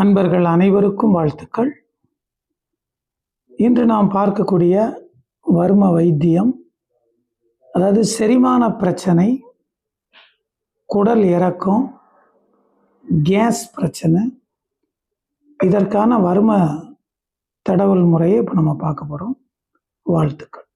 அன்பர்கள் அனைவருக்கும் வாழ்த்துக்கள். இன்று நாம் பார்க்கக்கூடிய வர்ம வைத்தியம், அதாவது செரிமான பிரச்சனை, குடல் இறக்கம், கேஸ் பிரச்சனை, இதற்கான வர்ம தடவல் முறையை இப்போ நம்ம பார்க்க போகிறோம். வாழ்த்துக்கள்.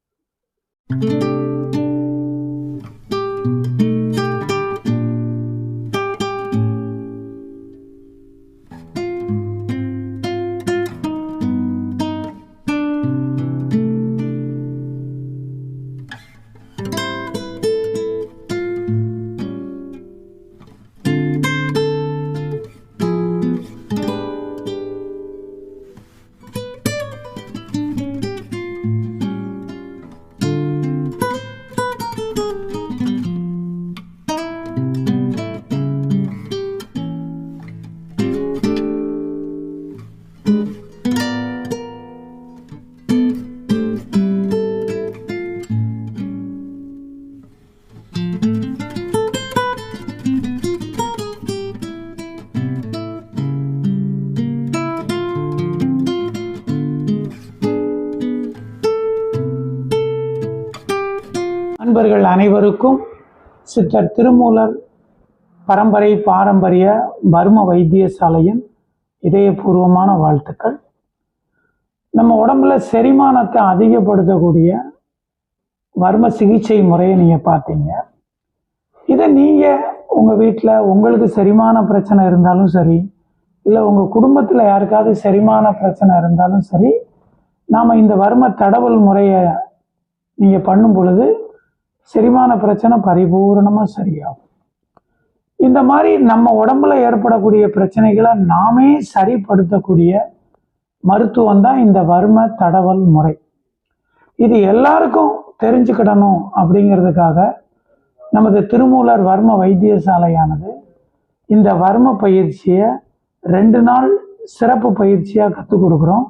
அன்பர்கள் அனைவருக்கும் சித்தர் திருமூலர் பாரம்பரிய வர்ம வைத்தியசாலையின் இதயபூர்வமான வாழ்த்துக்கள். நம்ம உடம்புல செரிமானத்தை அதிகப்படுத்தக்கூடிய வர்ம சிகிச்சை முறையை நீங்கள் பார்த்தீங்க. இதை நீங்கள் உங்கள் வீட்டில் உங்களுக்கு செரிமான பிரச்சனை இருந்தாலும் சரி, இல்லை உங்கள் குடும்பத்தில் யாருக்காவது செரிமான பிரச்சனை இருந்தாலும் சரி, நாம் இந்த வர்ம தடவல் முறையை நீங்கள் பண்ணும் பொழுது செரிமான பிரச்சனை பரிபூர்ணமாக சரியாகும். இந்த மாதிரி நம்ம உடம்புல ஏற்படக்கூடிய பிரச்சனைகளை நாமே சரிப்படுத்தக்கூடிய மருத்துவம் தான் இந்த வர்ம தடவல் முறை. இது எல்லாருக்கும் தெரிஞ்சுக்கிடணும் அப்படிங்கிறதுக்காக நமது திருமூலர் வர்ம வைத்தியசாலையானது இந்த வர்ம பயிற்சியை 2 நாள் சிறப்பு பயிற்சியாக கற்றுக் கொடுக்குறோம்,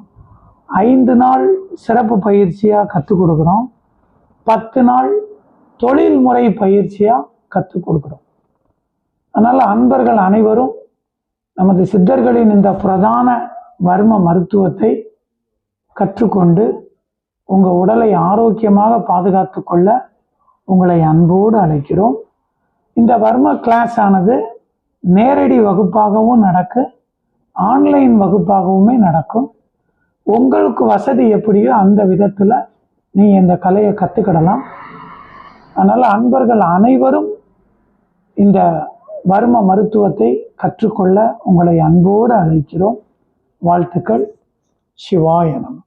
5 நாள் சிறப்பு பயிற்சியாக கற்றுக் கொடுக்குறோம், 10 நாள் தொழில்முறை பயிற்சியாக கற்றுக் கொடுக்குறோம். அதனால் அன்பர்கள் அனைவரும் நமது சித்தர்களின் இந்த பிரதான வர்ம மருத்துவத்தை கற்றுக்கொண்டு உங்கள் உடலை ஆரோக்கியமாக பாதுகாத்து கொள்ள உங்களை அன்போடு அழைக்கிறோம். இந்த வர்ம கிளாஸ் ஆனது நேரடி வகுப்பாகவும் நடக்கும், ஆன்லைன் வகுப்பாகவுமே நடக்கும். உங்களுக்கு வசதி எப்படியோ அந்த விதத்தில் நீங்கள் இந்த கலையை கற்றுக்கிடலாம். அதனால் அன்பர்கள் அனைவரும் இந்த வர்ம மருத்துவத்தை கற்றுக்கொள்ள உங்களை அன்போடு அழைக்கிறோம். வாழ்த்துக்கள். சிவாய நமः.